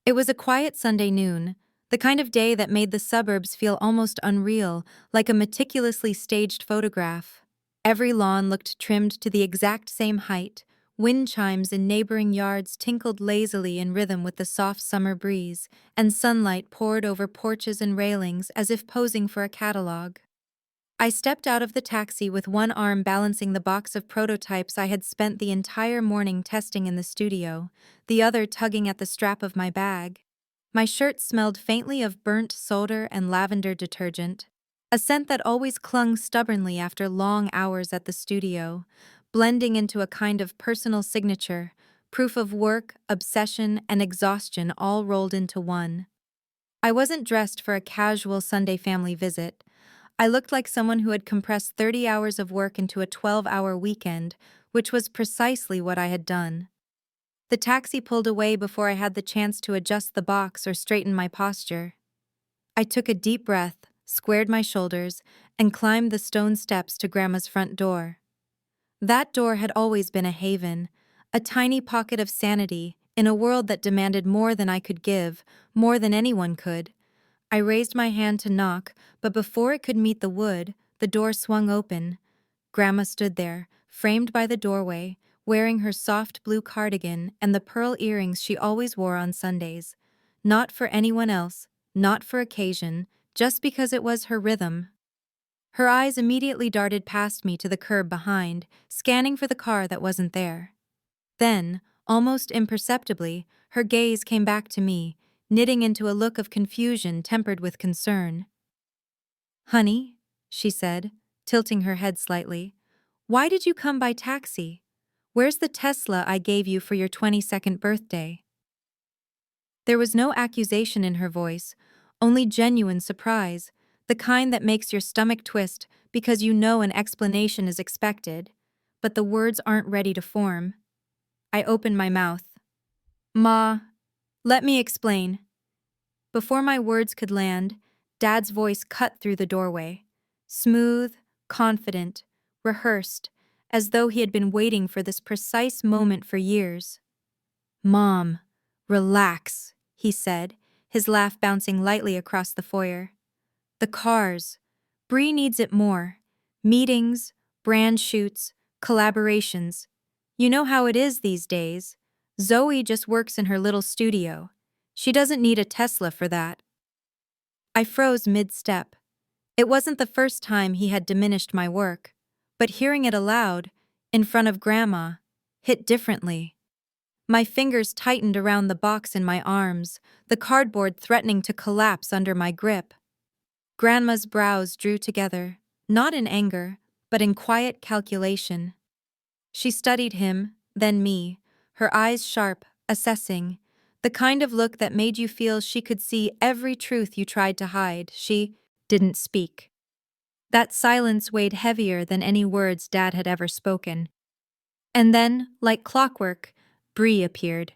It was a quiet Sunday noon, the kind of day that made the suburbs feel almost unreal, like a meticulously staged photograph. Every lawn looked trimmed to the exact same height. Wind chimes in neighboring yards tinkled lazily in rhythm with the soft summer breeze, and sunlight poured over porches and railings as if posing for a catalog. I stepped out of the taxi with one arm balancing the box of prototypes I had spent the entire morning testing in the studio, the other tugging at the strap of my bag. My shirt smelled faintly of burnt solder and lavender detergent, a scent that always clung stubbornly after long hours at the studio, blending into a kind of personal signature, proof of work, obsession, and exhaustion all rolled into one. I wasn't dressed for a casual Sunday family visit. I looked like someone who had compressed 30 hours of work into a 12-hour weekend, which was precisely what I had done. The taxi pulled away before I had the chance to adjust the box or straighten my posture. I took a deep breath, squared my shoulders, and climbed the stone steps to Grandma's front door. That door had always been a haven, a tiny pocket of sanity in a world that demanded more than I could give, more than anyone could. I raised my hand to knock, but before it could meet the wood, the door swung open. Grandma stood there, framed by the doorway, wearing her soft blue cardigan and the pearl earrings she always wore on Sundays. Not for anyone else, not for occasion, just because it was her rhythm. Her eyes immediately darted past me to the curb behind, scanning for the car that wasn't there. Then, almost imperceptibly, her gaze came back to me, knitting into a look of confusion tempered with concern. "Honey," she said, tilting her head slightly, "why did you come by taxi? Where's the Tesla I gave you for your 22nd birthday?" There was no accusation in her voice, only genuine surprise, the kind that makes your stomach twist because you know an explanation is expected, but the words aren't ready to form. I opened my mouth. "Ma, let me explain." Before my words could land, Dad's voice cut through the doorway. Smooth, confident, rehearsed, as though he had been waiting for this precise moment for years. "Mom, relax," he said, his laugh bouncing lightly across the foyer. "The cars. Bri needs it more. Meetings, brand shoots, collaborations. You know how it is these days. Zoe just works in her little studio. She doesn't need a Tesla for that." I froze mid-step. It wasn't the first time he had diminished my work, but hearing it aloud, in front of Grandma, hit differently. My fingers tightened around the box in my arms, the cardboard threatening to collapse under my grip. Grandma's brows drew together, not in anger, but in quiet calculation. She studied him, then me, her eyes sharp, assessing, the kind of look that made you feel she could see every truth you tried to hide. She didn't speak. That silence weighed heavier than any words Dad had ever spoken. And then, like clockwork, Bri appeared.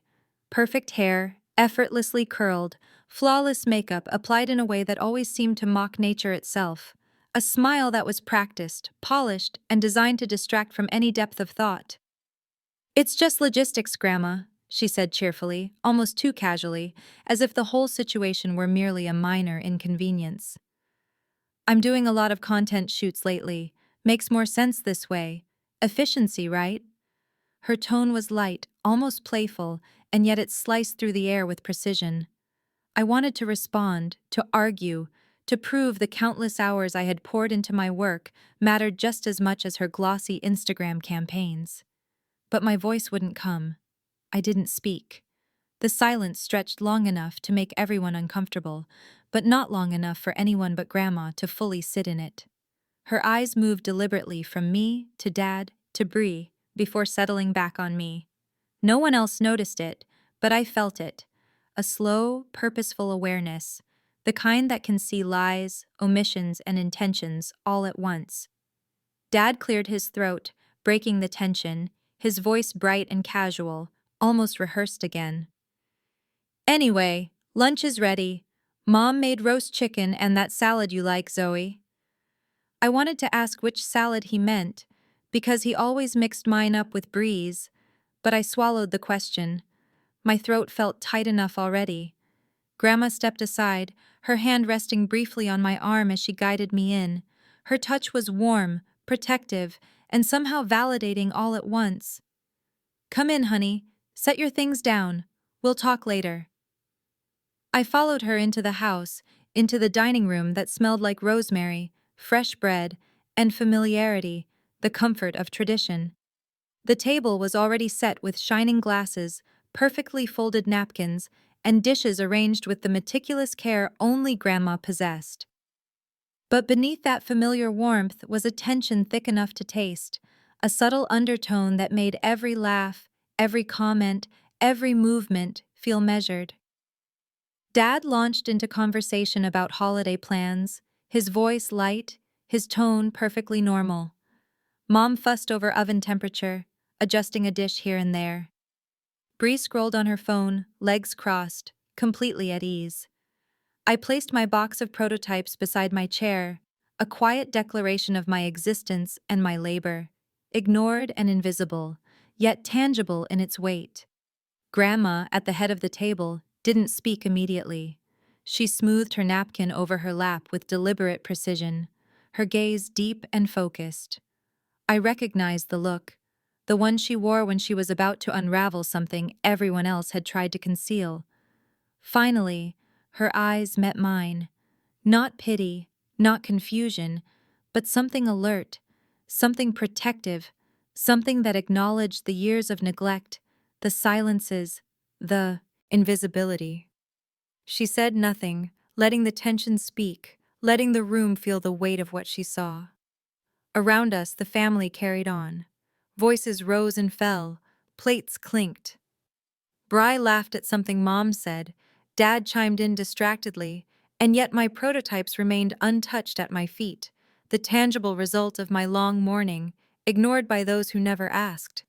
Perfect hair, effortlessly curled, flawless makeup applied in a way that always seemed to mock nature itself. A smile that was practiced, polished, and designed to distract from any depth of thought. "It's just logistics, Grandma," she said cheerfully, almost too casually, as if the whole situation were merely a minor inconvenience. "I'm doing a lot of content shoots lately. Makes more sense this way. Efficiency, right?" Her tone was light, almost playful, and yet it sliced through the air with precision. I wanted to respond, to argue, to prove the countless hours I had poured into my work mattered just as much as her glossy Instagram campaigns. But my voice wouldn't come. I didn't speak. The silence stretched long enough to make everyone uncomfortable, but not long enough for anyone but Grandma to fully sit in it. Her eyes moved deliberately from me to Dad to Bri before settling back on me. No one else noticed it, but I felt it. A slow, purposeful awareness, the kind that can see lies, omissions, and intentions all at once. Dad cleared his throat, breaking the tension, his voice bright and casual, almost rehearsed again. "Anyway, lunch is ready. Mom made roast chicken and that salad you like, Zoe." I wanted to ask which salad he meant, because he always mixed mine up with Bri's, but I swallowed the question. My throat felt tight enough already. Grandma stepped aside, her hand resting briefly on my arm as she guided me in. Her touch was warm, protective, and somehow validating all at once. "Come in, honey. Set your things down. We'll talk later." I followed her into the house, into the dining room that smelled like rosemary, fresh bread, and familiarity, the comfort of tradition. The table was already set with shining glasses, perfectly folded napkins, and dishes arranged with the meticulous care only Grandma possessed. But beneath that familiar warmth was a tension thick enough to taste, a subtle undertone that made every laugh, every comment, every movement feel measured. Dad launched into conversation about holiday plans, his voice light, his tone perfectly normal. Mom fussed over oven temperature, adjusting a dish here and there. Bri scrolled on her phone, legs crossed, completely at ease. I placed my box of prototypes beside my chair, a quiet declaration of my existence and my labor, ignored and invisible, yet tangible in its weight. Grandma, at the head of the table, didn't speak immediately. She smoothed her napkin over her lap with deliberate precision, her gaze deep and focused. I recognized the look, the one she wore when she was about to unravel something everyone else had tried to conceal. Finally, her eyes met mine. Not pity, not confusion, but something alert, something protective, something that acknowledged the years of neglect, the silences, the invisibility. She said nothing, letting the tension speak, letting the room feel the weight of what she saw. Around us, the family carried on. Voices rose and fell, plates clinked. Bri laughed at something Mom said, Dad chimed in distractedly, and yet my prototypes remained untouched at my feet, the tangible result of my long mourning, ignored by those who never asked.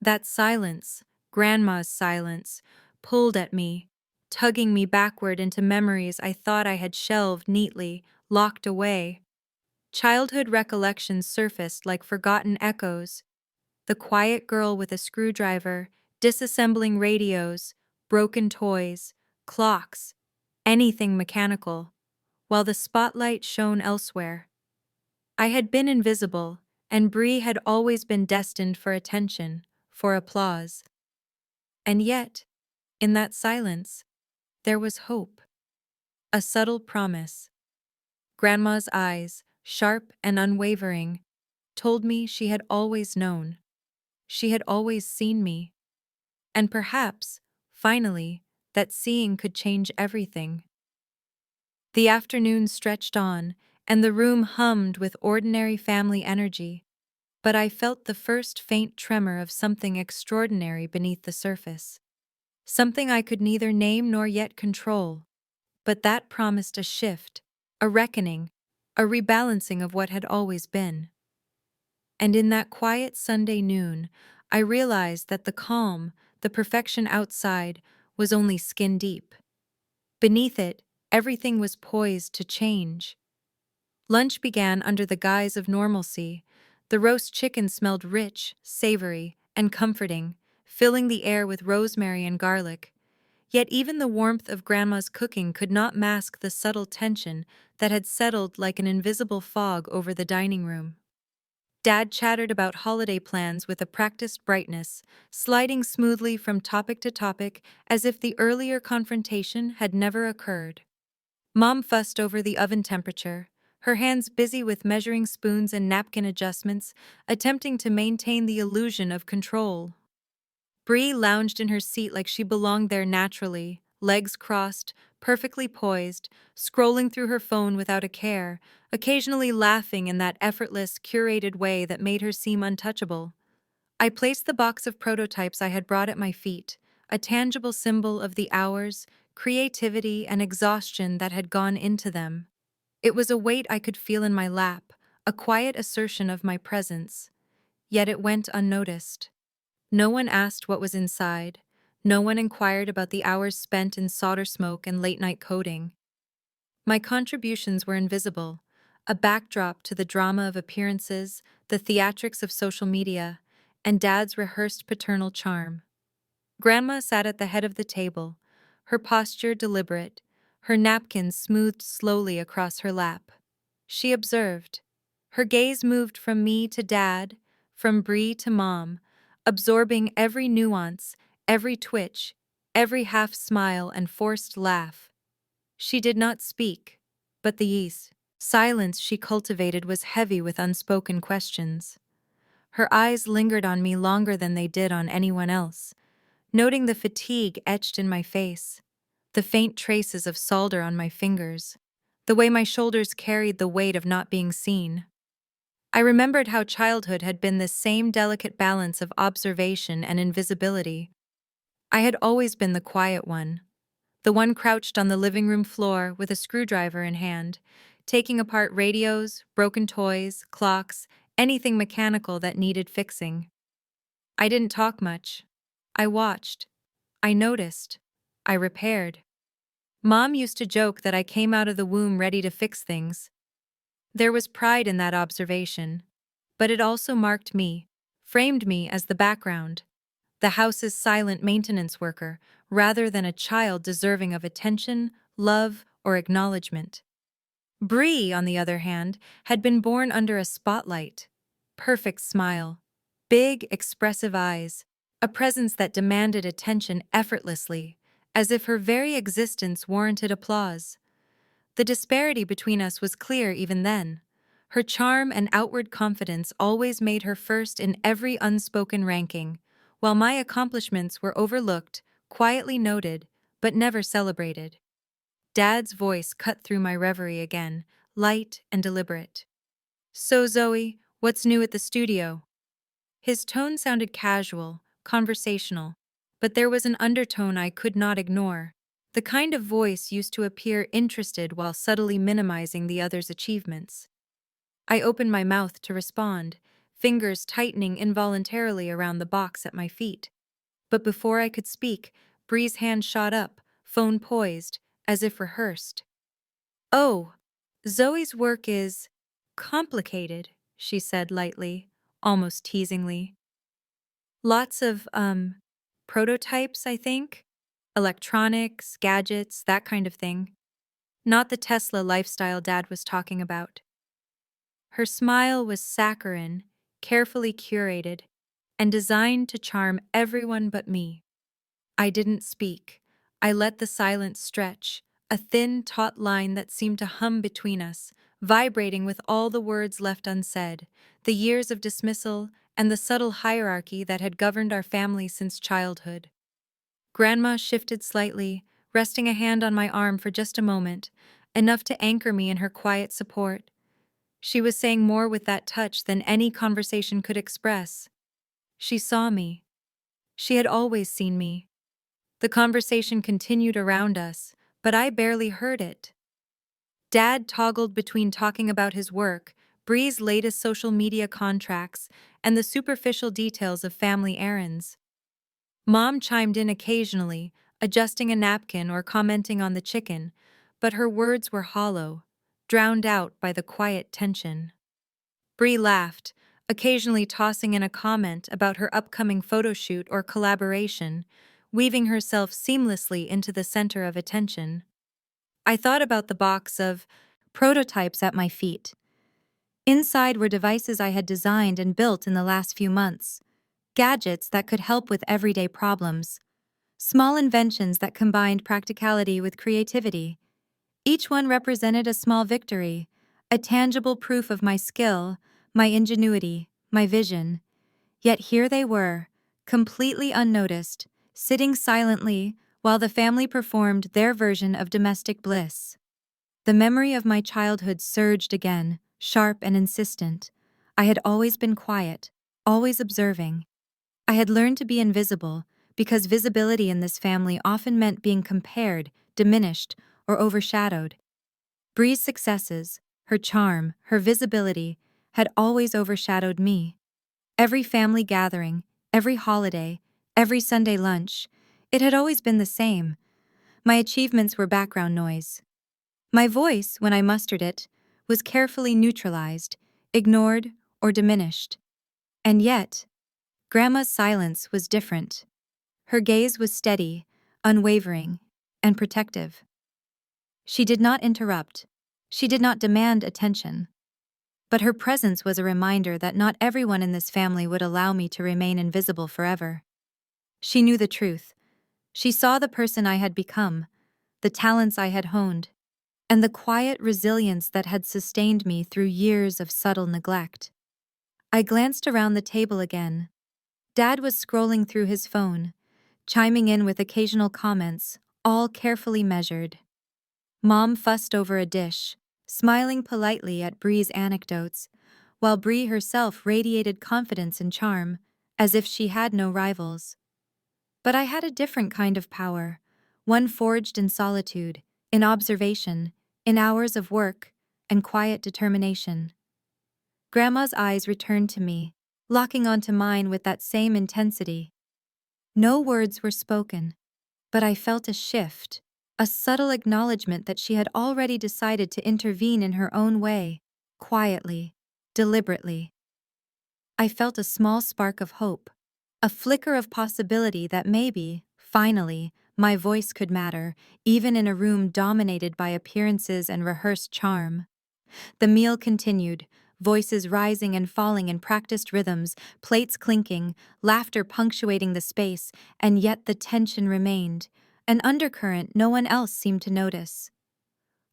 That silence, Grandma's silence, pulled at me, tugging me backward into memories I thought I had shelved neatly, locked away. Childhood recollections surfaced like forgotten echoes. The quiet girl with a screwdriver, disassembling radios, broken toys, clocks, anything mechanical, while the spotlight shone elsewhere. I had been invisible, and Bri had always been destined for attention, for applause. And yet, in that silence, there was hope, a subtle promise. Grandma's eyes, sharp and unwavering, told me she had always known. She had always seen me. And perhaps, finally, that seeing could change everything. The afternoon stretched on, and the room hummed with ordinary family energy, but I felt the first faint tremor of something extraordinary beneath the surface. Something I could neither name nor yet control, but that promised a shift, a reckoning, a rebalancing of what had always been. And in that quiet Sunday noon, I realized that the calm, the perfection outside, was only skin deep. Beneath it, everything was poised to change. Lunch began under the guise of normalcy. The roast chicken smelled rich, savory, and comforting, filling the air with rosemary and garlic. Yet even the warmth of Grandma's cooking could not mask the subtle tension that had settled like an invisible fog over the dining room. Dad chattered about holiday plans with a practiced brightness, sliding smoothly from topic to topic as if the earlier confrontation had never occurred. Mom fussed over the oven temperature, her hands busy with measuring spoons and napkin adjustments, attempting to maintain the illusion of control. Bri lounged in her seat like she belonged there naturally, legs crossed, perfectly poised, scrolling through her phone without a care, occasionally laughing in that effortless, curated way that made her seem untouchable. I placed the box of prototypes I had brought at my feet, a tangible symbol of the hours, creativity, and exhaustion that had gone into them. It was a weight I could feel in my lap, a quiet assertion of my presence. Yet it went unnoticed. No one asked what was inside. No one inquired about the hours spent in solder smoke and late-night coding. My contributions were invisible, a backdrop to the drama of appearances, the theatrics of social media, and Dad's rehearsed paternal charm. Grandma sat at the head of the table, her posture deliberate, her napkins smoothed slowly across her lap. She observed. Her gaze moved from me to Dad, from Bri to Mom, absorbing every nuance, every twitch, every half smile and forced laugh. She did not speak, but the silence she cultivated was heavy with unspoken questions. Her eyes lingered on me longer than they did on anyone else, noting the fatigue etched in my face, the faint traces of solder on my fingers, the way my shoulders carried the weight of not being seen. I remembered how childhood had been this same delicate balance of observation and invisibility. I had always been the quiet one, the one crouched on the living room floor with a screwdriver in hand, taking apart radios, broken toys, clocks, anything mechanical that needed fixing. I didn't talk much. I watched. I noticed. I repaired. Mom used to joke that I came out of the womb ready to fix things. There was pride in that observation, but it also marked me, framed me as the background, the house's silent maintenance worker, rather than a child deserving of attention, love, or acknowledgement. Bri, on the other hand, had been born under a spotlight. Perfect smile, big, expressive eyes, a presence that demanded attention effortlessly, as if her very existence warranted applause. The disparity between us was clear even then. Her charm and outward confidence always made her first in every unspoken ranking, while my accomplishments were overlooked, quietly noted, but never celebrated. Dad's voice cut through my reverie again, light and deliberate. "So, Zoe, what's new at the studio?" His tone sounded casual, conversational, but there was an undertone I could not ignore, the kind of voice used to appear interested while subtly minimizing the other's achievements. I opened my mouth to respond, fingers tightening involuntarily around the box at my feet. But before I could speak, Bri's hand shot up, phone poised, as if rehearsed. "Oh, Zoe's work is complicated," she said lightly, almost teasingly. "Lots of, prototypes, I think? Electronics, gadgets, that kind of thing. Not the Tesla lifestyle Dad was talking about." Her smile was saccharine, carefully curated, and designed to charm everyone but me. I didn't speak. I let the silence stretch, a thin, taut line that seemed to hum between us, vibrating with all the words left unsaid, the years of dismissal, and the subtle hierarchy that had governed our family since childhood. Grandma shifted slightly, resting a hand on my arm for just a moment, enough to anchor me in her quiet support. She was saying more with that touch than any conversation could express. She saw me. She had always seen me. The conversation continued around us, but I barely heard it. Dad toggled between talking about his work, Bri's latest social media contracts, and the superficial details of family errands. Mom chimed in occasionally, adjusting a napkin or commenting on the chicken, but her words were hollow, drowned out by the quiet tension. Bri laughed, occasionally tossing in a comment about her upcoming photo shoot or collaboration, weaving herself seamlessly into the center of attention. I thought about the box of prototypes at my feet. Inside were devices I had designed and built in the last few months, gadgets that could help with everyday problems, small inventions that combined practicality with creativity. Each one represented a small victory, a tangible proof of my skill, my ingenuity, my vision. Yet here they were, completely unnoticed, sitting silently while the family performed their version of domestic bliss. The memory of my childhood surged again, sharp and insistent. I had always been quiet, always observing. I had learned to be invisible because visibility in this family often meant being compared, diminished, or overshadowed. Bri's successes, her charm, her visibility, had always overshadowed me. Every family gathering, every holiday, every Sunday lunch, it had always been the same. My achievements were background noise. My voice, when I mustered it, was carefully neutralized, ignored, or diminished. And yet, Grandma's silence was different. Her gaze was steady, unwavering. and protective. She did not interrupt. She did not demand attention. But her presence was a reminder that not everyone in this family would allow me to remain invisible forever. She knew the truth. She saw the person I had become, the talents I had honed, and the quiet resilience that had sustained me through years of subtle neglect. I glanced around the table again. Dad was scrolling through his phone, chiming in with occasional comments, all carefully measured. Mom fussed over a dish, smiling politely at Bri's anecdotes, while Bri herself radiated confidence and charm, as if she had no rivals. But I had a different kind of power, one forged in solitude, in observation, in hours of work, and quiet determination. Grandma's eyes returned to me, locking onto mine with that same intensity. No words were spoken, but I felt a shift, a subtle acknowledgment that she had already decided to intervene in her own way, quietly, deliberately. I felt a small spark of hope, a flicker of possibility that maybe, finally, my voice could matter, even in a room dominated by appearances and rehearsed charm. The meal continued, voices rising and falling in practiced rhythms, plates clinking, laughter punctuating the space, and yet the tension remained, an undercurrent no one else seemed to notice.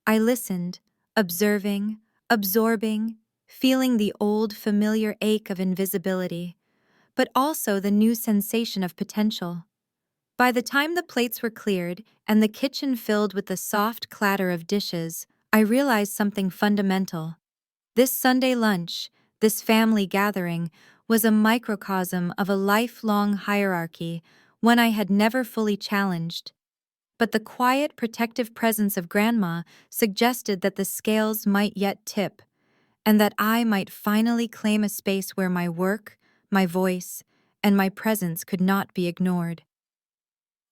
I listened, observing, absorbing, feeling the old familiar ache of invisibility, but also the new sensation of potential. By the time the plates were cleared and the kitchen filled with the soft clatter of dishes, I realized something fundamental. This Sunday lunch, this family gathering, was a microcosm of a lifelong hierarchy, one I had never fully challenged. But the quiet, protective presence of Grandma suggested that the scales might yet tip, and that I might finally claim a space where my work, my voice, and my presence could not be ignored.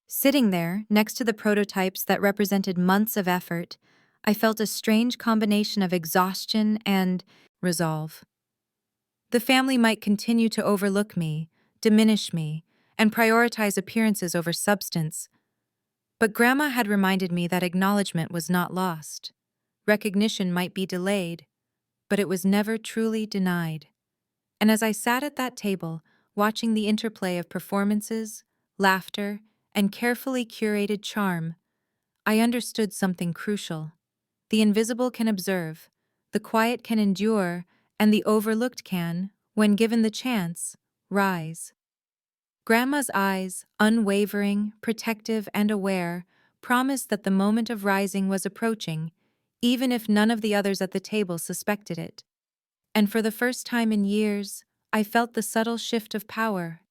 Sitting there, next to the prototypes that represented months of effort, I felt a strange combination of exhaustion and resolve. The family might continue to overlook me, diminish me, and prioritize appearances over substance, but Grandma had reminded me that acknowledgment was not lost. Recognition might be delayed, but it was never truly denied. And as I sat at that table, watching the interplay of performances, laughter, and carefully curated charm, I understood something crucial. The invisible can observe, the quiet can endure, and the overlooked can, when given the chance, rise. Grandma's eyes, unwavering, protective, and aware, promised that the moment of rising was approaching, even if none of the others at the table suspected it. And for the first time in years, I felt the subtle shift of power,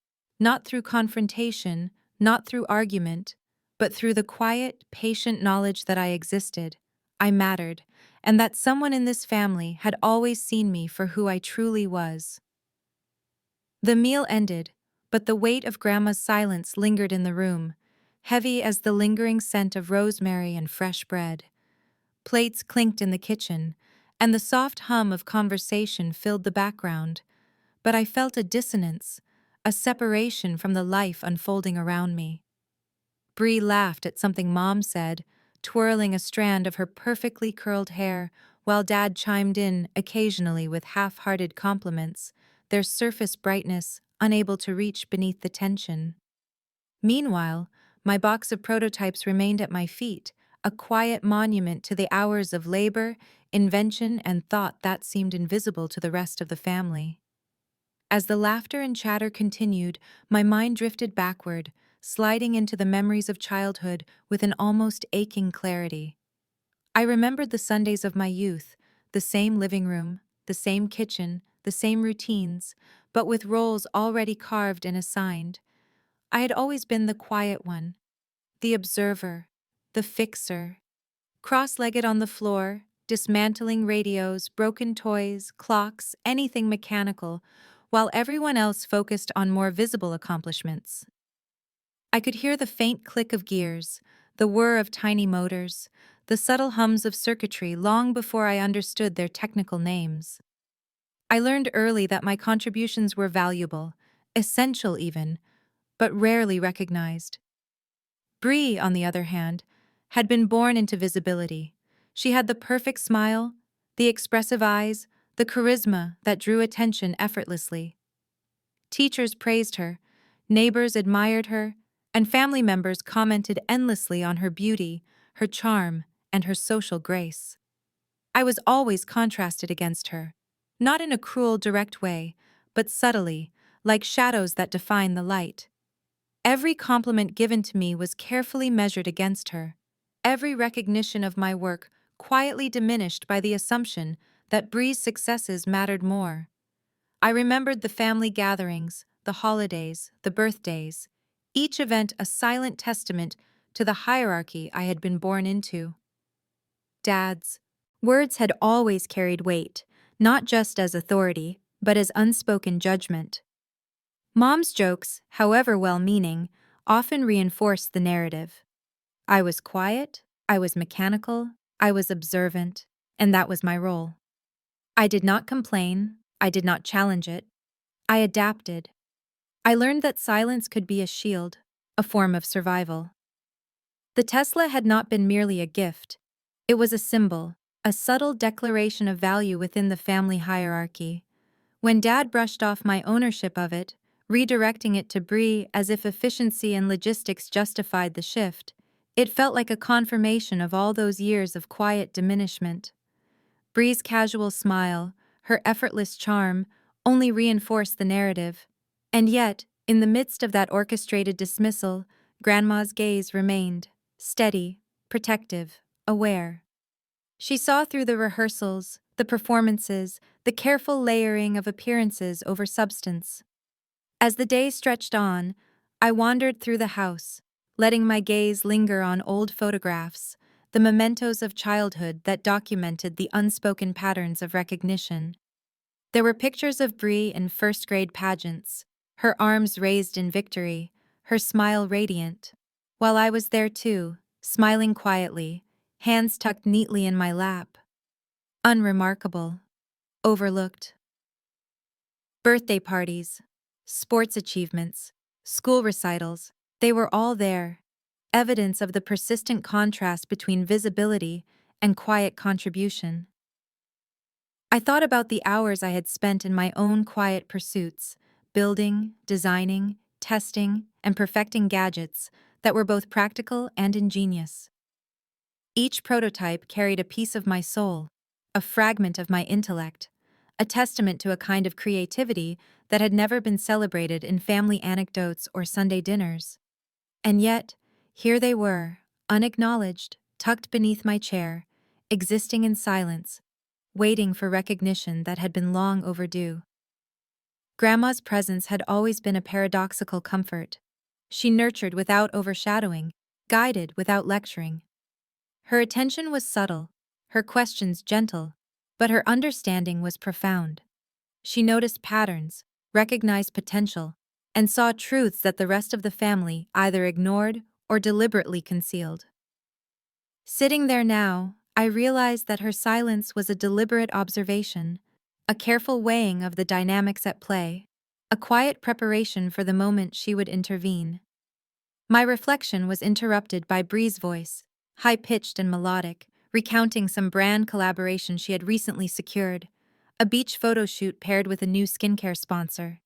not through confrontation, not through argument, but through the quiet, patient knowledge that I existed, I mattered, and that someone in this family had always seen me for who I truly was. The meal ended, but the weight of Grandma's silence lingered in the room, heavy as the lingering scent of rosemary and fresh bread. Plates clinked in the kitchen, and the soft hum of conversation filled the background, but I felt a dissonance, a separation from the life unfolding around me. Bri laughed at something Mom said, twirling a strand of her perfectly curled hair, while Dad chimed in occasionally with half-hearted compliments, their surface brightness unable to reach beneath the tension. Meanwhile, my box of prototypes remained at my feet, a quiet monument to the hours of labor, invention, and thought that seemed invisible to the rest of the family. As the laughter and chatter continued, my mind drifted backward, sliding into the memories of childhood with an almost aching clarity. I remembered the Sundays of my youth, the same living room, the same kitchen, the same routines, but with roles already carved and assigned. I had always been the quiet one, the observer, the fixer, cross-legged on the floor, dismantling radios, broken toys, clocks, anything mechanical, while everyone else focused on more visible accomplishments. I could hear the faint click of gears, the whir of tiny motors, the subtle hums of circuitry long before I understood their technical names. I learned early that my contributions were valuable, essential even, but rarely recognized. Bri, on the other hand, had been born into visibility. She had the perfect smile, the expressive eyes, the charisma that drew attention effortlessly. Teachers praised her, neighbors admired her, and family members commented endlessly on her beauty, her charm, and her social grace. I was always contrasted against her, not in a cruel, direct way, but subtly, like shadows that define the light. Every compliment given to me was carefully measured against her. Every recognition of my work quietly diminished by the assumption that Bri's successes mattered more. I remembered the family gatherings, the holidays, the birthdays, each event a silent testament to the hierarchy I had been born into. Dad's words had always carried weight, not just as authority, but as unspoken judgment. Mom's jokes, however well-meaning, often reinforced the narrative. I was quiet, I was mechanical, I was observant, and that was my role. I did not complain, I did not challenge it. I adapted. I learned that silence could be a shield, a form of survival. The Tesla had not been merely a gift. It was a symbol, a subtle declaration of value within the family hierarchy. When Dad brushed off my ownership of it, redirecting it to Bri as if efficiency and logistics justified the shift, it felt like a confirmation of all those years of quiet diminishment. Bri's casual smile, her effortless charm, only reinforced the narrative. And yet, in the midst of that orchestrated dismissal, Grandma's gaze remained, steady, protective, aware. She saw through the rehearsals, the performances, the careful layering of appearances over substance. As the day stretched on, I wandered through the house, letting my gaze linger on old photographs, the mementos of childhood that documented the unspoken patterns of recognition. There were pictures of Bri in first-grade pageants, her arms raised in victory, her smile radiant, while I was there too, smiling quietly, hands tucked neatly in my lap. Unremarkable. Overlooked. Birthday parties, sports achievements, school recitals, they were all there, evidence of the persistent contrast between visibility and quiet contribution. I thought about the hours I had spent in my own quiet pursuits, building, designing, testing, and perfecting gadgets that were both practical and ingenious. Each prototype carried a piece of my soul, a fragment of my intellect, a testament to a kind of creativity that had never been celebrated in family anecdotes or Sunday dinners. And yet, here they were, unacknowledged, tucked beneath my chair, existing in silence, waiting for recognition that had been long overdue. Grandma's presence had always been a paradoxical comfort. She nurtured without overshadowing, guided without lecturing. Her attention was subtle, her questions gentle, but her understanding was profound. She noticed patterns, recognized potential, and saw truths that the rest of the family either ignored or deliberately concealed. Sitting there now, I realized that her silence was a deliberate observation, a careful weighing of the dynamics at play, a quiet preparation for the moment she would intervene. My reflection was interrupted by Bri's voice, high-pitched and melodic, recounting some brand collaboration she had recently secured, a beach photo shoot paired with a new skincare sponsor.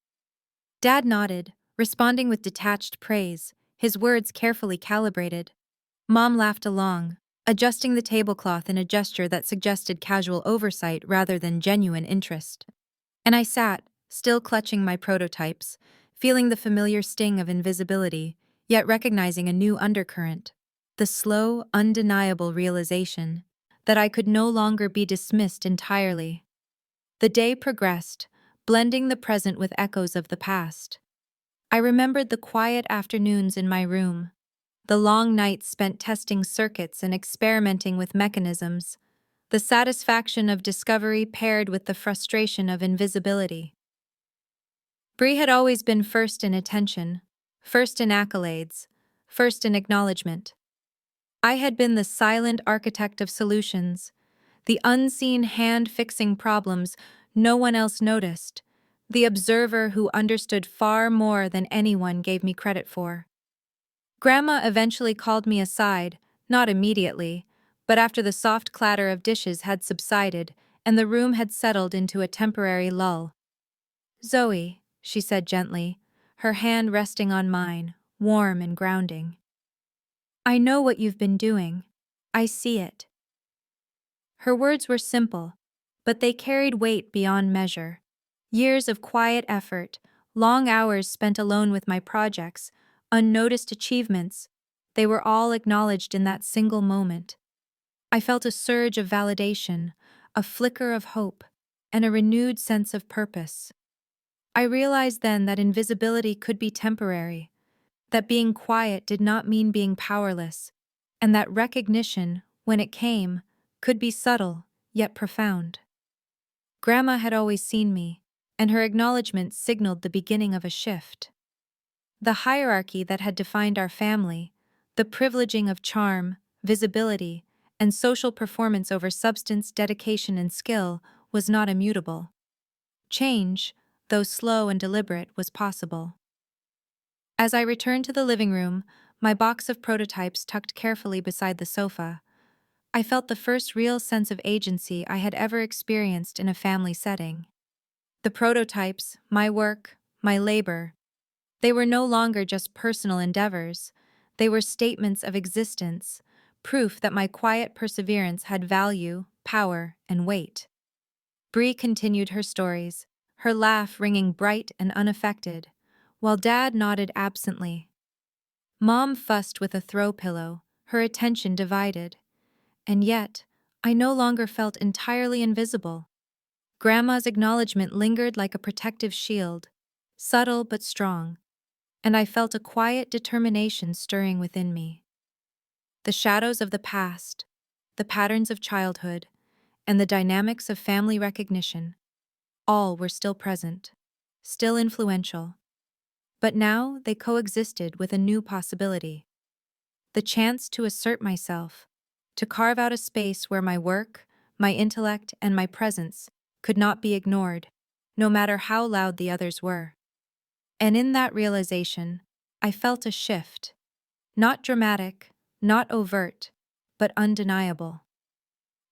Dad nodded, responding with detached praise, his words carefully calibrated. Mom laughed along, adjusting the tablecloth in a gesture that suggested casual oversight rather than genuine interest. And I sat, still clutching my prototypes, feeling the familiar sting of invisibility, yet recognizing a new undercurrent, the slow, undeniable realization that I could no longer be dismissed entirely. The day progressed, blending the present with echoes of the past. I remembered the quiet afternoons in my room, the long nights spent testing circuits and experimenting with mechanisms, the satisfaction of discovery paired with the frustration of invisibility. Bri had always been first in attention, first in accolades, first in acknowledgment. I had been the silent architect of solutions, the unseen hand fixing problems no one else noticed, the observer who understood far more than anyone gave me credit for. Grandma eventually called me aside, Not immediately, but after the soft clatter of dishes had subsided and the room had settled into a temporary lull. "Zoe," she said gently, her hand resting on mine, warm and grounding. "I know what you've been doing. I see it." Her words were simple, but they carried weight beyond measure. Years of quiet effort, long hours spent alone with my projects, unnoticed achievements, they were all acknowledged in that single moment. I felt a surge of validation, a flicker of hope, and a renewed sense of purpose. I realized then that invisibility could be temporary, that being quiet did not mean being powerless, and that recognition, when it came, could be subtle, yet profound. Grandma had always seen me, and her acknowledgement signaled the beginning of a shift. The hierarchy that had defined our family, the privileging of charm, visibility, and social performance over substance, dedication, and skill, was not immutable. Change, though slow and deliberate, was possible. As I returned to the living room, my box of prototypes tucked carefully beside the sofa, I felt the first real sense of agency I had ever experienced in a family setting. The prototypes, my work, my labor, they were no longer just personal endeavors. They were statements of existence, proof that my quiet perseverance had value, power, and weight. Bri continued her stories, her laugh ringing bright and unaffected, while Dad nodded absently. Mom fussed with a throw pillow, her attention divided. And yet, I no longer felt entirely invisible. Grandma's acknowledgement lingered like a protective shield, subtle but strong, and I felt a quiet determination stirring within me. The shadows of the past, the patterns of childhood, and the dynamics of family recognition, all were still present, still influential. But now they coexisted with a new possibility: the chance to assert myself, to carve out a space where my work, my intellect, and my presence could not be ignored, no matter how loud the others were. And in that realization, I felt a shift. Not dramatic, not overt, but undeniable.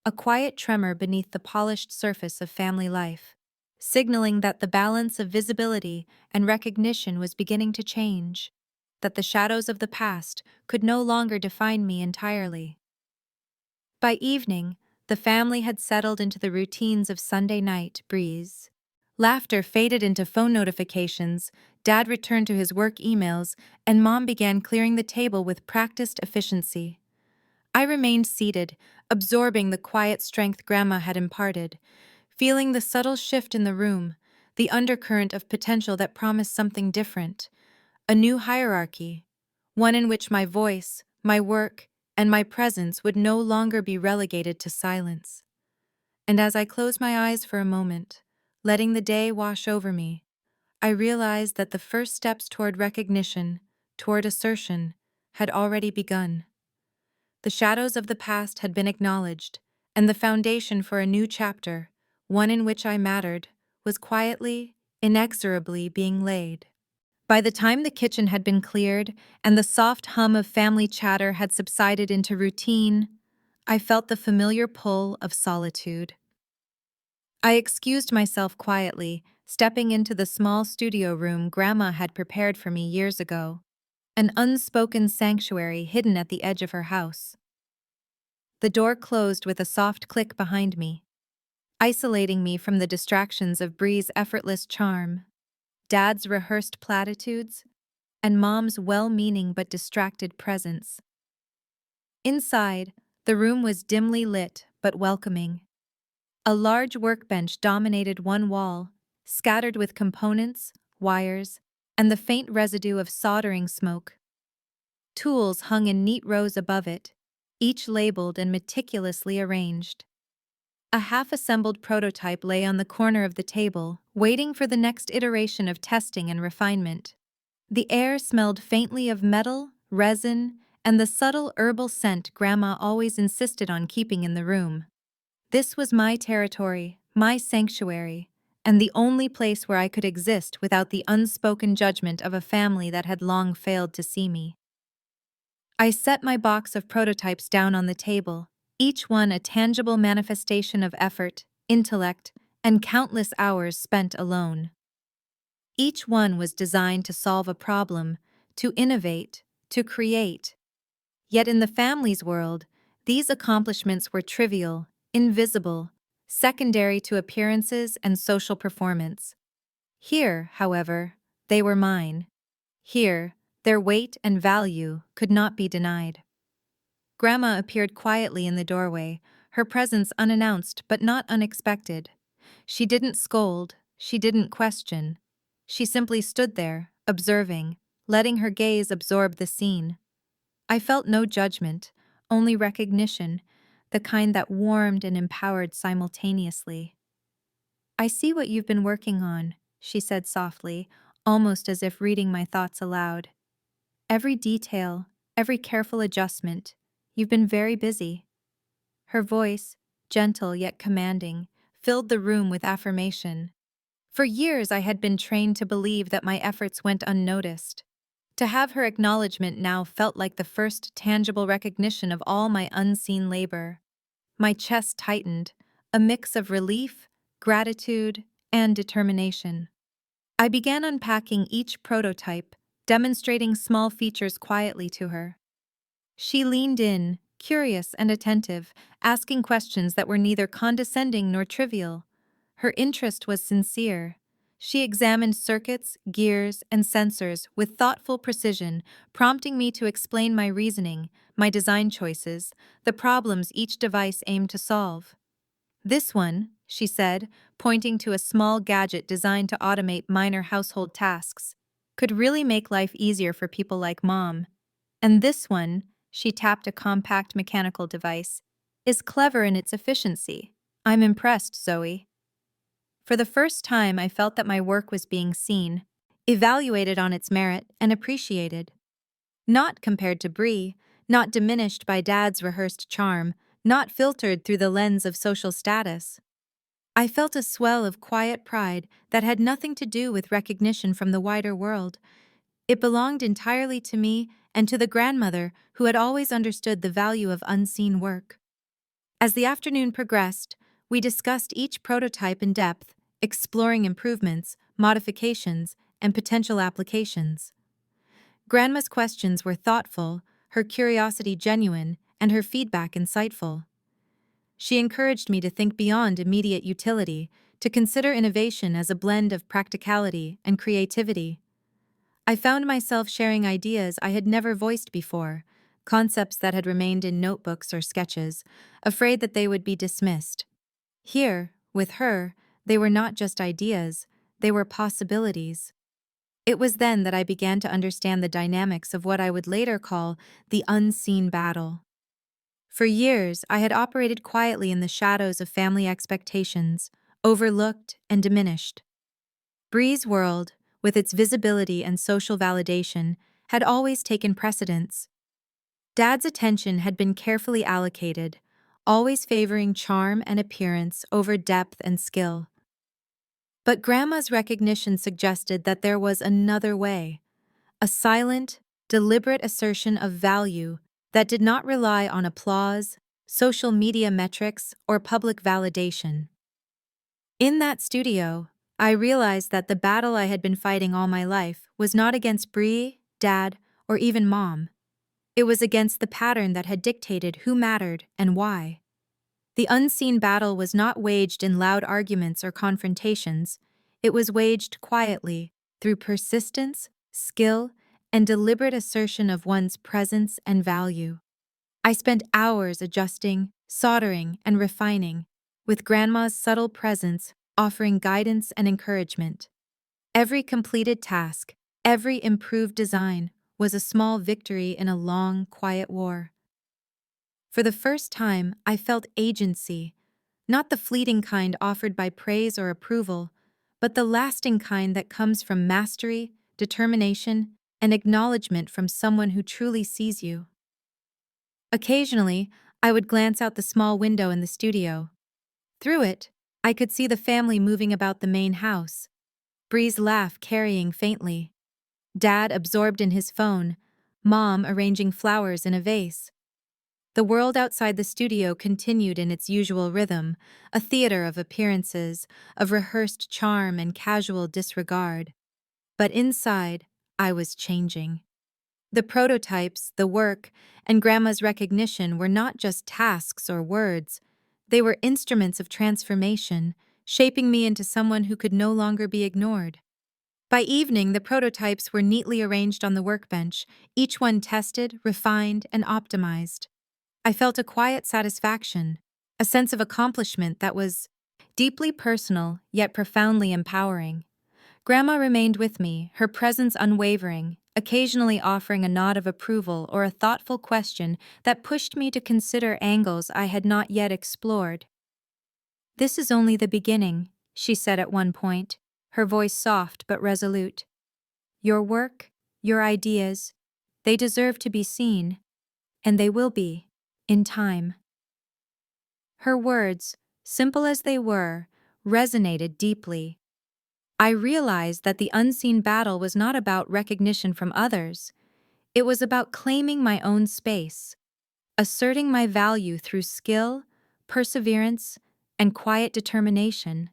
A quiet tremor beneath the polished surface of family life, signaling that the balance of visibility and recognition was beginning to change, that the shadows of the past could no longer define me entirely. By evening, the family had settled into the routines of Sunday night breeze. Laughter faded into phone notifications, Dad returned to his work emails, and Mom began clearing the table with practiced efficiency. I remained seated, absorbing the quiet strength Grandma had imparted, feeling the subtle shift in the room, the undercurrent of potential that promised something different, a new hierarchy, one in which my voice, my work, and my presence would no longer be relegated to silence. And as I closed my eyes for a moment, letting the day wash over me, I realized that the first steps toward recognition, toward assertion, had already begun. The shadows of the past had been acknowledged, and the foundation for a new chapter, one in which I mattered, was quietly, inexorably being laid. By the time the kitchen had been cleared and the soft hum of family chatter had subsided into routine, I felt the familiar pull of solitude. I excused myself quietly, stepping into the small studio room Grandma had prepared for me years ago, an unspoken sanctuary hidden at the edge of her house. The door closed with a soft click behind me, isolating me from the distractions of Bri's effortless charm, Dad's rehearsed platitudes, and Mom's well-meaning but distracted presence. Inside, the room was dimly lit but welcoming. A large workbench dominated one wall, scattered with components, wires, and the faint residue of soldering smoke. Tools hung in neat rows above it, each labeled and meticulously arranged. A half-assembled prototype lay on the corner of the table, waiting for the next iteration of testing and refinement. The air smelled faintly of metal, resin, and the subtle herbal scent Grandma always insisted on keeping in the room. This was my territory, my sanctuary, and the only place where I could exist without the unspoken judgment of a family that had long failed to see me. I set my box of prototypes down on the table, each one a tangible manifestation of effort, intellect, and countless hours spent alone. Each one was designed to solve a problem, to innovate, to create. Yet in the family's world, these accomplishments were trivial, invisible, secondary to appearances and social performance. Here, however, they were mine. Here, their weight and value could not be denied. Grandma appeared quietly in the doorway, her presence unannounced but not unexpected. She didn't scold, she didn't question. She simply stood there, observing, letting her gaze absorb the scene. I felt no judgment, only recognition, the kind that warmed and empowered simultaneously. "I see what you've been working on," she said softly, almost as if reading my thoughts aloud. "Every detail, every careful adjustment. You've been very busy." Her voice, gentle yet commanding, filled the room with affirmation. For years I had been trained to believe that my efforts went unnoticed. To have her acknowledgement now felt like the first tangible recognition of all my unseen labor. My chest tightened, a mix of relief, gratitude, and determination. I began unpacking each prototype, demonstrating small features quietly to her. She leaned in, curious and attentive, asking questions that were neither condescending nor trivial. Her interest was sincere. She examined circuits, gears, and sensors with thoughtful precision, prompting me to explain my reasoning, my design choices, the problems each device aimed to solve. "This one," she said, pointing to a small gadget designed to automate minor household tasks, "could really make life easier for people like Mom. And this one," she tapped a compact mechanical device, "is clever in its efficiency. I'm impressed, Zoe." For the first time, I felt that my work was being seen, evaluated on its merit, and appreciated. Not compared to Bri, not diminished by Dad's rehearsed charm, not filtered through the lens of social status. I felt a swell of quiet pride that had nothing to do with recognition from the wider world. It belonged entirely to me and to the grandmother who had always understood the value of unseen work. As the afternoon progressed, we discussed each prototype in depth, exploring improvements, modifications, and potential applications. Grandma's questions were thoughtful, her curiosity genuine, and her feedback insightful. She encouraged me to think beyond immediate utility, to consider innovation as a blend of practicality and creativity. I found myself sharing ideas I had never voiced before, concepts that had remained in notebooks or sketches, afraid that they would be dismissed. Here, with her, they were not just ideas, they were possibilities. It was then that I began to understand the dynamics of what I would later call the unseen battle. For years, I had operated quietly in the shadows of family expectations, overlooked and diminished. Bri's world, with its visibility and social validation, had always taken precedence. Dad's attention had been carefully allocated, always favoring charm and appearance over depth and skill. But Grandma's recognition suggested that there was another way, a silent, deliberate assertion of value that did not rely on applause, social media metrics, or public validation. In that studio, I realized that the battle I had been fighting all my life was not against Bri, Dad, or even Mom. It was against the pattern that had dictated who mattered and why. The unseen battle was not waged in loud arguments or confrontations. It was waged quietly, through persistence, skill, and deliberate assertion of one's presence and value. I spent hours adjusting, soldering, and refining, with Grandma's subtle presence offering guidance and encouragement. Every completed task, every improved design, was a small victory in a long, quiet war. For the first time, I felt agency, not the fleeting kind offered by praise or approval, but the lasting kind that comes from mastery, determination, and acknowledgement from someone who truly sees you. Occasionally, I would glance out the small window in the studio. Through it, I could see the family moving about the main house, Bri's laugh carrying faintly, Dad absorbed in his phone, Mom arranging flowers in a vase. The world outside the studio continued in its usual rhythm, a theater of appearances, of rehearsed charm and casual disregard. But inside, I was changing. The prototypes, the work, and Grandma's recognition were not just tasks or words. They were instruments of transformation, shaping me into someone who could no longer be ignored. By evening, the prototypes were neatly arranged on the workbench, each one tested, refined, and optimized. I felt a quiet satisfaction, a sense of accomplishment that was deeply personal yet profoundly empowering. Grandma remained with me, her presence unwavering, occasionally offering a nod of approval or a thoughtful question that pushed me to consider angles I had not yet explored. "This is only the beginning," she said at one point, her voice soft but resolute. "Your work, your ideas, they deserve to be seen, and they will be, in time." Her words, simple as they were, resonated deeply. I realized that the unseen battle was not about recognition from others. It was about claiming my own space, asserting my value through skill, perseverance, and quiet determination.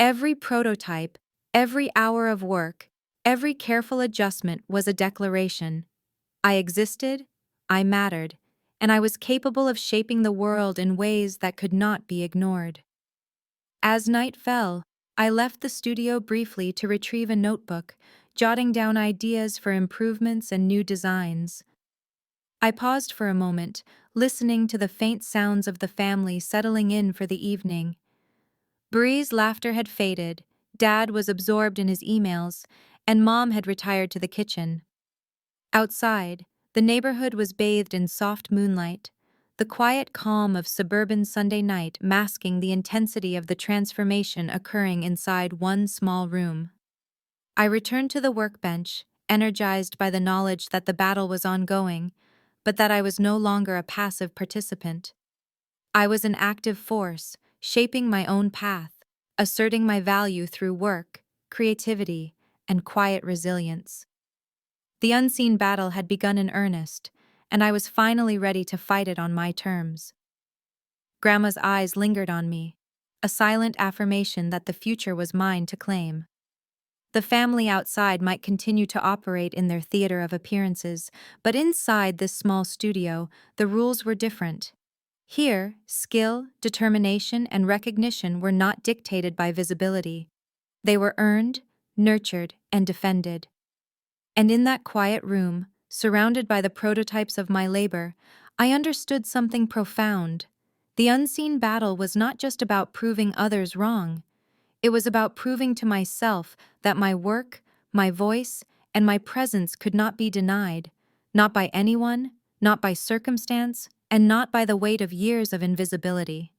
Every prototype, every hour of work, every careful adjustment was a declaration. I existed, I mattered, and I was capable of shaping the world in ways that could not be ignored. As night fell, I left the studio briefly to retrieve a notebook, jotting down ideas for improvements and new designs. I paused for a moment, listening to the faint sounds of the family settling in for the evening. Bri's laughter had faded, Dad was absorbed in his emails, and Mom had retired to the kitchen. Outside, the neighborhood was bathed in soft moonlight, the quiet calm of suburban Sunday night masking the intensity of the transformation occurring inside one small room. I returned to the workbench, energized by the knowledge that the battle was ongoing, but that I was no longer a passive participant. I was an active force, shaping my own path, asserting my value through work, creativity, and quiet resilience. The unseen battle had begun in earnest, and I was finally ready to fight it on my terms. Grandma's eyes lingered on me, a silent affirmation that the future was mine to claim. The family outside might continue to operate in their theater of appearances, but inside this small studio, the rules were different. Here, skill, determination, and recognition were not dictated by visibility. They were earned, nurtured, and defended. And in that quiet room, surrounded by the prototypes of my labor, I understood something profound. The unseen battle was not just about proving others wrong. It was about proving to myself that my work, my voice, and my presence could not be denied, not by anyone, not by circumstance, and not by the weight of years of invisibility.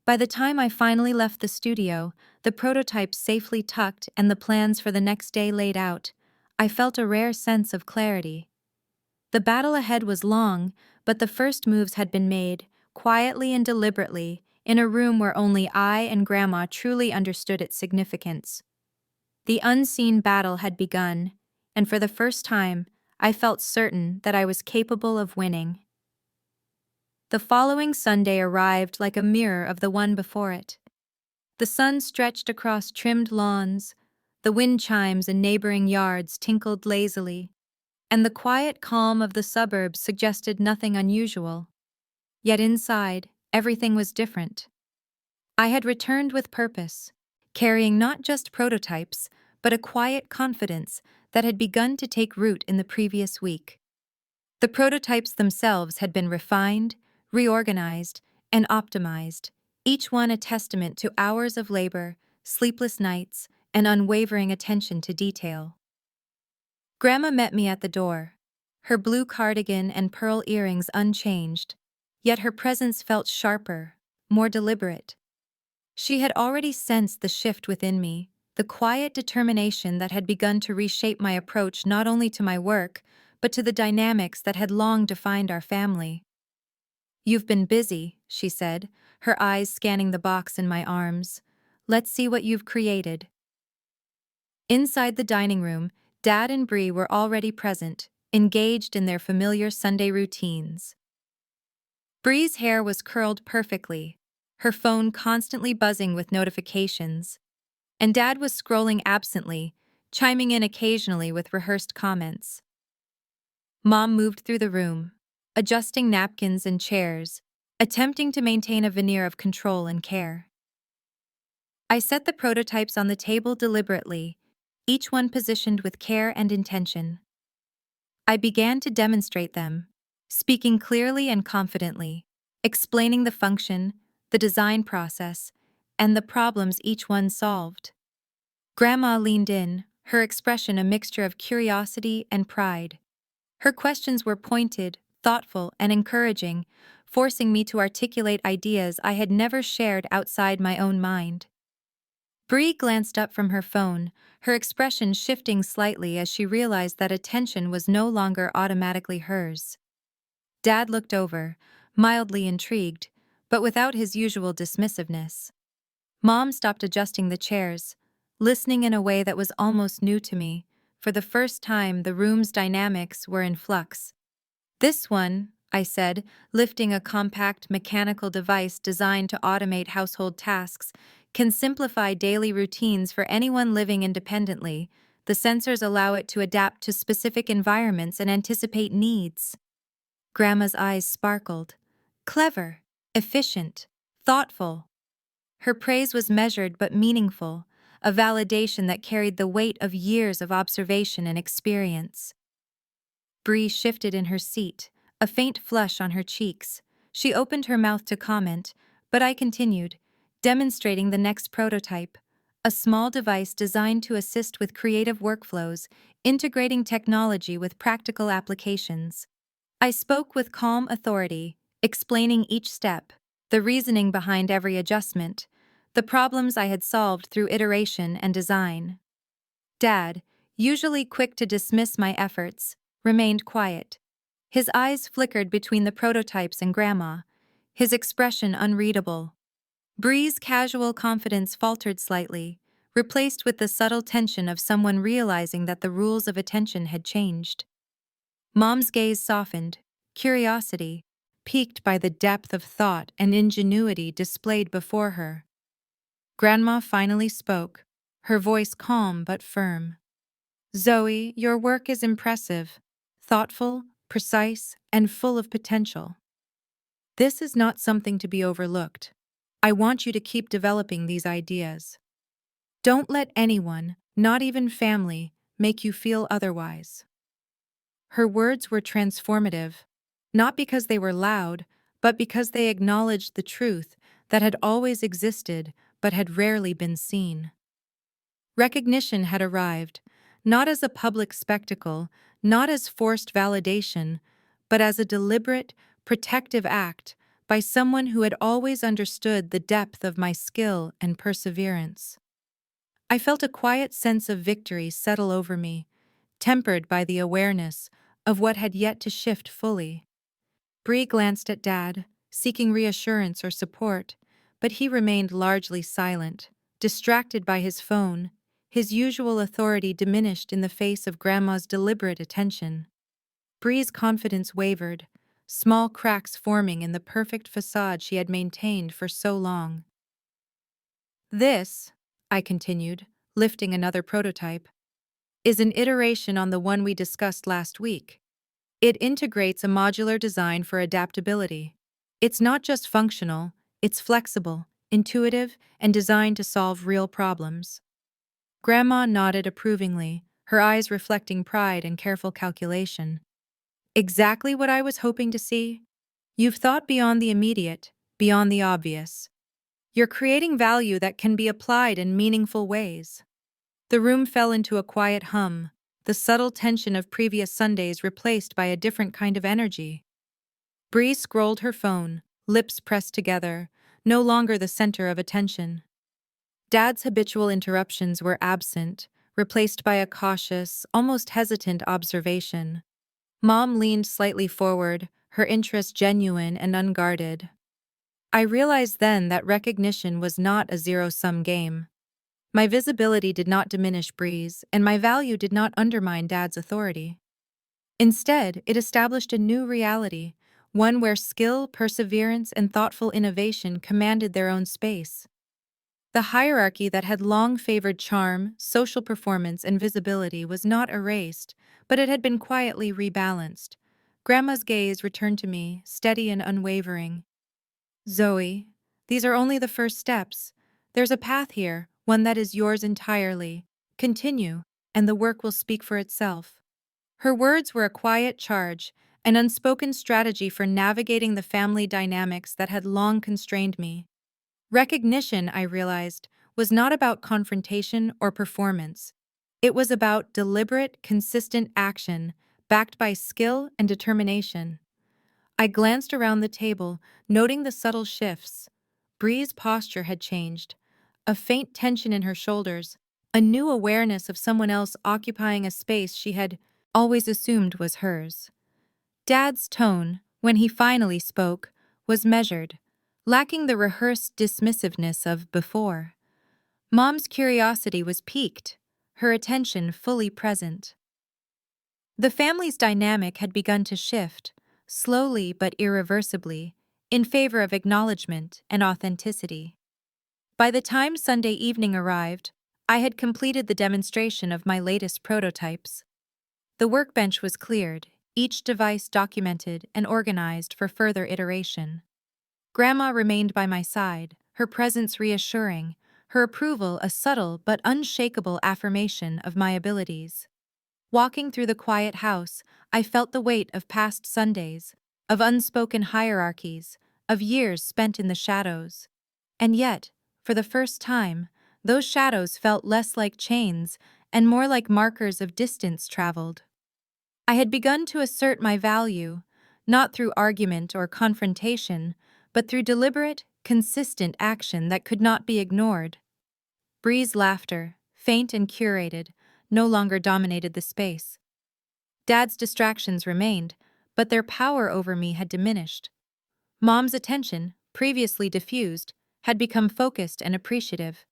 By the time I finally left the studio, the prototypes safely tucked and the plans for the next day laid out, I felt a rare sense of clarity. The battle ahead was long, but the first moves had been made, quietly and deliberately, in a room where only I and Grandma truly understood its significance. The unseen battle had begun, and for the first time, I felt certain that I was capable of winning. The following Sunday arrived like a mirror of the one before it. The sun stretched across trimmed lawns, the wind chimes in neighboring yards tinkled lazily, and the quiet calm of the suburbs suggested nothing unusual. Yet inside, everything was different. I had returned with purpose, carrying not just prototypes, but a quiet confidence that had begun to take root in the previous week. The prototypes themselves had been refined, reorganized, and optimized, each one a testament to hours of labor, sleepless nights, and unwavering attention to detail. Grandma met me at the door, her blue cardigan and pearl earrings unchanged, yet her presence felt sharper, more deliberate. She had already sensed the shift within me, the quiet determination that had begun to reshape my approach not only to my work, but to the dynamics that had long defined our family. "You've been busy," she said, her eyes scanning the box in my arms. "Let's see what you've created." Inside the dining room, Dad and Bri were already present, engaged in their familiar Sunday routines. Bri's hair was curled perfectly, her phone constantly buzzing with notifications, and Dad was scrolling absently, chiming in occasionally with rehearsed comments. Mom moved through the room, adjusting napkins and chairs, attempting to maintain a veneer of control and care. I set the prototypes on the table deliberately, each one positioned with care and intention. I began to demonstrate them, speaking clearly and confidently, explaining the function, the design process, and the problems each one solved. Grandma leaned in, her expression a mixture of curiosity and pride. Her questions were pointed, thoughtful, and encouraging, forcing me to articulate ideas I had never shared outside my own mind. Bri glanced up from her phone, her expression shifting slightly as she realized that attention was no longer automatically hers. Dad looked over, mildly intrigued, but without his usual dismissiveness. Mom stopped adjusting the chairs, listening in a way that was almost new to me. For the first time, the room's dynamics were in flux. "This one," I said, lifting a compact mechanical device designed to automate household tasks, "can simplify daily routines for anyone living independently. The sensors allow it to adapt to specific environments and anticipate needs." Grandma's eyes sparkled. Clever, efficient, thoughtful. Her praise was measured but meaningful, a validation that carried the weight of years of observation and experience. Bri shifted in her seat, a faint flush on her cheeks. She opened her mouth to comment, but I continued, demonstrating the next prototype, a small device designed to assist with creative workflows, integrating technology with practical applications. I spoke with calm authority, explaining each step, the reasoning behind every adjustment, the problems I had solved through iteration and design. Dad, usually quick to dismiss my efforts, remained quiet. His eyes flickered between the prototypes and Grandma, his expression unreadable. Bri's casual confidence faltered slightly, replaced with the subtle tension of someone realizing that the rules of attention had changed. Mom's gaze softened, curiosity, piqued by the depth of thought and ingenuity displayed before her. Grandma finally spoke, her voice calm but firm. "Zoe, your work is impressive, thoughtful, precise, and full of potential. This is not something to be overlooked. I want you to keep developing these ideas. Don't let anyone, not even family, make you feel otherwise." Her words were transformative, not because they were loud, but because they acknowledged the truth that had always existed but had rarely been seen. Recognition had arrived, not as a public spectacle, not as forced validation, but as a deliberate, protective act by someone who had always understood the depth of my skill and perseverance. I felt a quiet sense of victory settle over me, tempered by the awareness of what had yet to shift fully. Bri glanced at Dad, seeking reassurance or support, but he remained largely silent, distracted by his phone, his usual authority diminished in the face of Grandma's deliberate attention. Bri's confidence wavered, small cracks forming in the perfect façade she had maintained for so long. "This," I continued, lifting another prototype, "is an iteration on the one we discussed last week. It integrates a modular design for adaptability. It's not just functional, it's flexible, intuitive, and designed to solve real problems." Grandma nodded approvingly, her eyes reflecting pride and careful calculation. "Exactly what I was hoping to see. You've thought beyond the immediate, beyond the obvious. You're creating value that can be applied in meaningful ways." The room fell into a quiet hum, the subtle tension of previous Sundays replaced by a different kind of energy. Bri scrolled her phone, lips pressed together, no longer the center of attention. Dad's habitual interruptions were absent, replaced by a cautious, almost hesitant observation. Mom leaned slightly forward, her interest genuine and unguarded. I realized then that recognition was not a zero-sum game. My visibility did not diminish Bri's, and my value did not undermine Dad's authority. Instead, it established a new reality, one where skill, perseverance, and thoughtful innovation commanded their own space. The hierarchy that had long favored charm, social performance, and visibility was not erased, but it had been quietly rebalanced. Grandma's gaze returned to me, steady and unwavering. Zoe, these are only the first steps. There's a path here, one that is yours entirely. Continue, and the work will speak for itself. Her words were a quiet charge, an unspoken strategy for navigating the family dynamics that had long constrained me. Recognition, I realized, was not about confrontation or performance. It was about deliberate, consistent action, backed by skill and determination. I glanced around the table, noting the subtle shifts. Bri's posture had changed. A faint tension in her shoulders, a new awareness of someone else occupying a space she had always assumed was hers. Dad's tone, when he finally spoke, was measured, lacking the rehearsed dismissiveness of before. Mom's curiosity was piqued, her attention fully present. The family's dynamic had begun to shift, slowly but irreversibly, in favor of acknowledgment and authenticity. By the time Sunday evening arrived, I had completed the demonstration of my latest prototypes. The workbench was cleared, each device documented and organized for further iteration. Grandma remained by my side, her presence reassuring, her approval a subtle but unshakable affirmation of my abilities. Walking through the quiet house, I felt the weight of past Sundays, of unspoken hierarchies, of years spent in the shadows. And yet, for the first time, those shadows felt less like chains and more like markers of distance traveled. I had begun to assert my value, not through argument or confrontation, but through deliberate, consistent action that could not be ignored. Bri's laughter, faint and curated, no longer dominated the space. Dad's distractions remained, but their power over me had diminished. Mom's attention, previously diffused, had become focused and appreciative.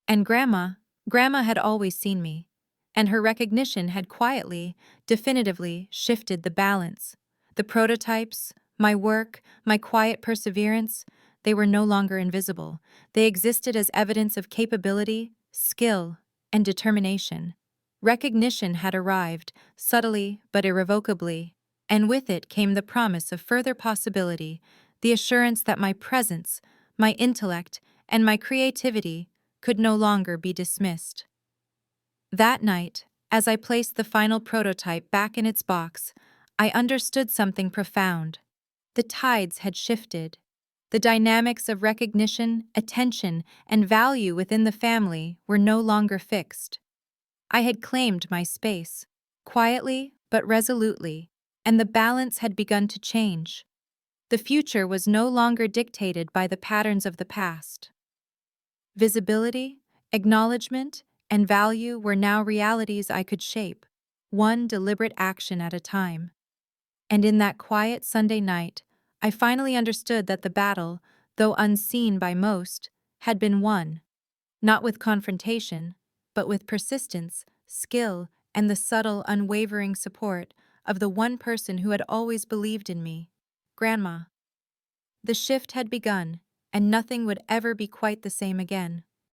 And Grandma had always seen me, and her recognition had quietly, definitively shifted the balance. The prototypes, my work, my quiet perseverance, they were no longer invisible. They existed as evidence of capability, skill, and determination. Recognition had arrived, subtly but irrevocably, and with it came the promise of further possibility, the assurance that my presence, my intellect, and my creativity could no longer be dismissed. That night, as I placed the final prototype back in its box, I understood something profound. The tides had shifted. The dynamics of recognition, attention, and value within the family were no longer fixed. I had claimed my space, quietly but resolutely, and the balance had begun to change. The future was no longer dictated by the patterns of the past. Visibility, acknowledgement, and value were now realities I could shape, one deliberate action at a time. And in that quiet Sunday night, I finally understood that the battle, though unseen by most, had been won, not with confrontation, but with persistence, skill, and the subtle, unwavering support of the one person who had always believed in me, Grandma. The shift had begun, and nothing would ever be quite the same again.